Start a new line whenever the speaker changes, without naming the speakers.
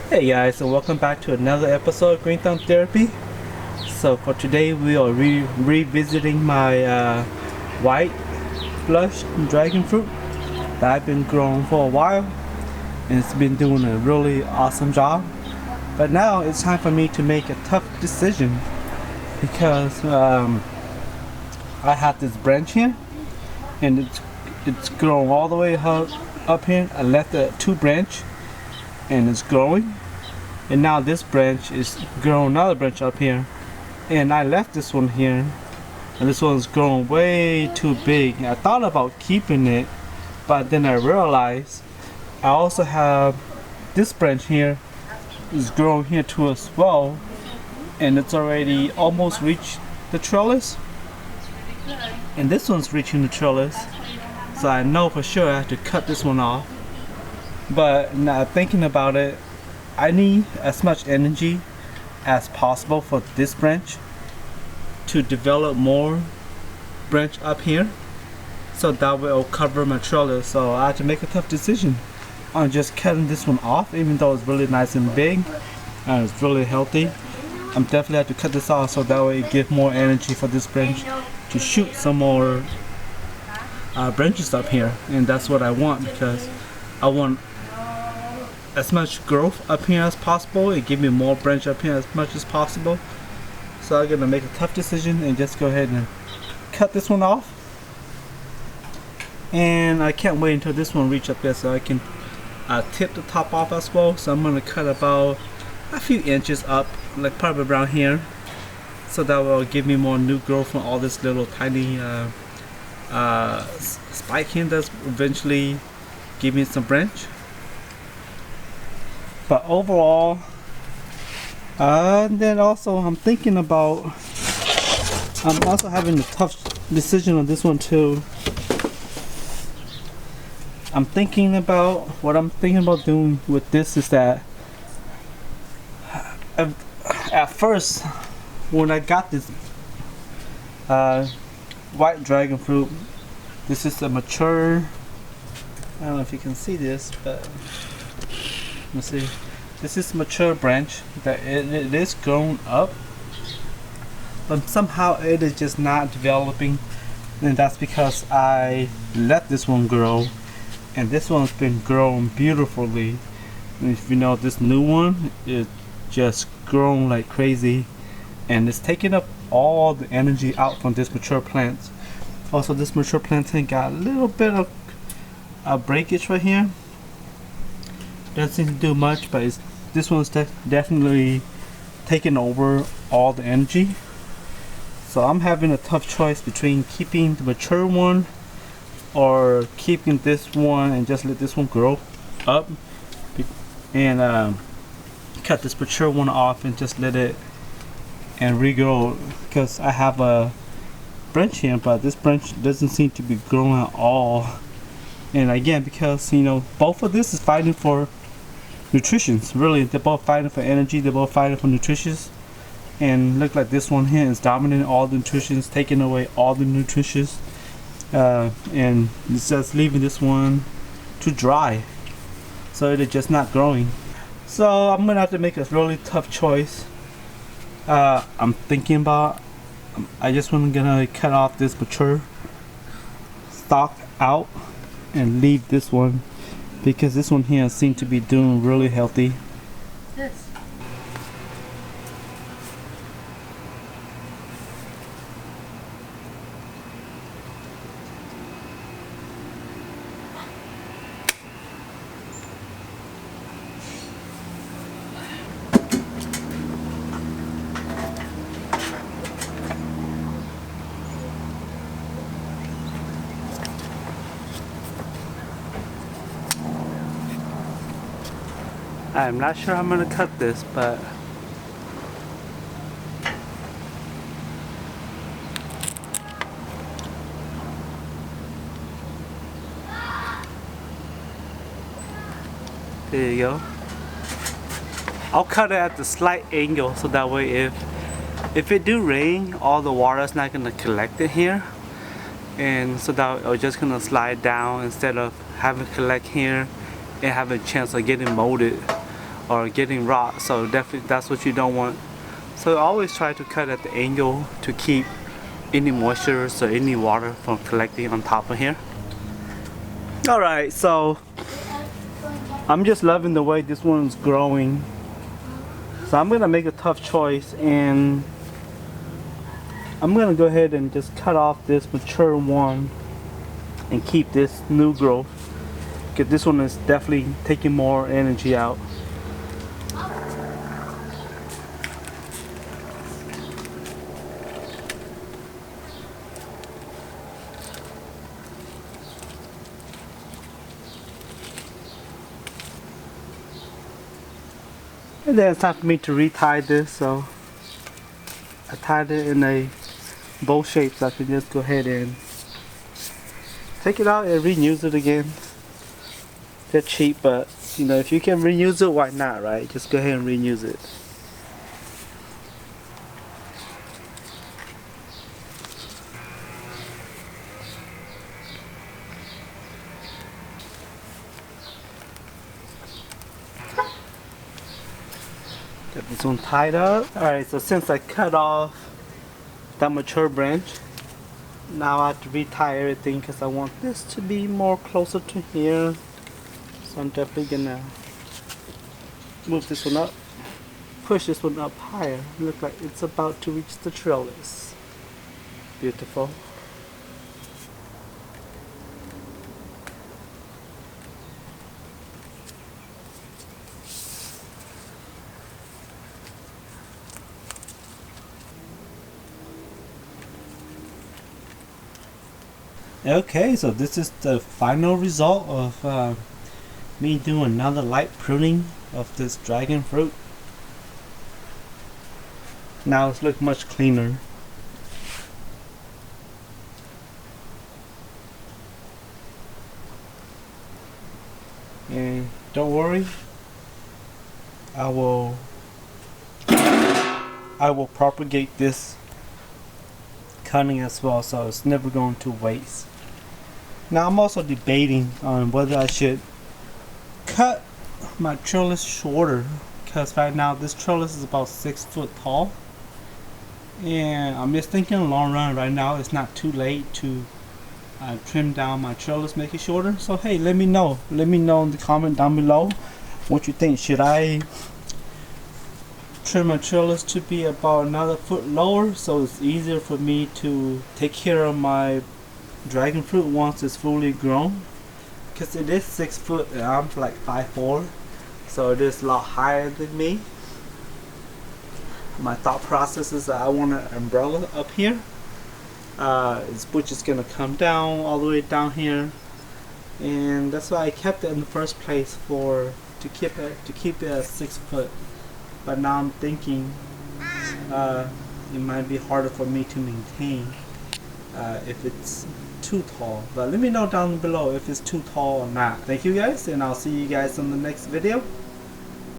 Hey guys, and welcome back to another episode of Green Thumb Therapy. So for today we are revisiting my white flush dragon fruit that I've been growing for a while, and it's been doing a really awesome job. But now it's time for me to make a tough decision because I have this branch here, and it's growing all the way up here. I left the two branch and it's growing, and now this branch is growing another branch up here, and I left this one here, and this one's growing way too big. I thought about keeping it, but then I realized I also have this branch here is growing here too as well, and it's already almost reached the trellis, and this one's reaching the trellis, so I know for sure I have to cut this one off. But now thinking about it, I need as much energy as possible for this branch to develop more branch up here, so that way it'll cover my trellis. So I have to make a tough decision on just cutting this one off, even though it's really nice and big and it's really healthy. I'm definitely have to cut this off so that way it gives more energy for this branch to shoot some more branches up here, and that's what I want, because I want as much growth up here as possible and give me more branch up here as much as possible. So I'm gonna make a tough decision and just go ahead and cut this one off, and I can't wait until this one reach up there so I can tip the top off as well. So I'm gonna cut about a few inches up, like probably around here, so that will give me more new growth from all this little tiny spike here that's eventually give me some branch. But overall, then also I'm thinking about, I'm also having a tough decision on this one too. What I'm thinking about doing with this is that at first, when I got this white dragon fruit, this is a mature, I don't know if you can see this, but let's see. This is mature branch that it is grown up, but somehow it is just not developing, and that's because I let this one grow, and this one's been growing beautifully. And if you know, this new one is just grown like crazy, and it's taking up all the energy out from this mature plant. Also, this mature plantain got a little bit of a breakage right here. Doesn't seem to do much, but this one's definitely taking over all the energy. So I'm having a tough choice between keeping the mature one or keeping this one and just let this one grow up, and cut this mature one off and just let it and regrow, because I have a branch here, but this branch doesn't seem to be growing at all. And again, because you know, both of this is fighting for nutrition. Really, they're both fighting for energy, they're both fighting for nutrition, and look like this one here is dominating all the nutrition, taking away all the nutrition, and it's just leaving this one to dry, so it's just not growing. So I'm gonna have to make a really tough choice. I'm thinking about, I just want to cut off this mature stalk out and leave this one, because this one here seems to be doing really healthy.
This.
I'm not sure I'm gonna cut this, but there you go. I'll cut it at the slight angle, so that way if it do rain, all the water is not gonna collect in here, and so that it's just gonna slide down instead of having to collect here and have a chance of getting molded or getting rot, so definitely that's what you don't want. So always try to cut at the angle to keep any moisture or any water from collecting on top of here. Alright, so I'm just loving the way this one's growing. So I'm gonna make a tough choice, and I'm gonna go ahead and just cut off this mature one and keep this new growth, because this one is definitely taking more energy out. And then it's time for me to retie this, so I tied it in a bowl shape so I can just go ahead and take it out and reuse it again. They're cheap, but you know, if you can reuse it, why not, right? Just go ahead and reuse it. Got this one tied up. Alright, so since I cut off that mature branch, now I have to retie everything because I want this to be more closer to here. So I'm definitely gonna move this one up, push this one up higher. Look like it's about to reach the trellis. Beautiful. Okay, so this is the final result of me doing another light pruning of this dragon fruit. Now it's looking much cleaner. And don't worry, I will propagate this cutting as well, so it's never going to waste. Now I'm also debating on whether I should cut my trellis shorter, because right now this trellis is about 6 foot tall, and I'm just thinking in the long run, right now it's not too late to trim down my trellis, make it shorter. So hey, let me know in the comment down below what you think. Should I trim my trellis to be about another foot lower so it's easier for me to take care of my dragon fruit once it's fully grown? Because it is 6 foot and I'm like 5'4", so it is a lot higher than me. My thought process is that I want an umbrella up here, which is gonna come down all the way down here, and that's why I kept it in the first place, to keep it at 6 foot. But now I'm thinking it might be harder for me to maintain if it's too tall. But let me know down below if it's too tall or not. Thank you guys, and I'll see you guys in the next video.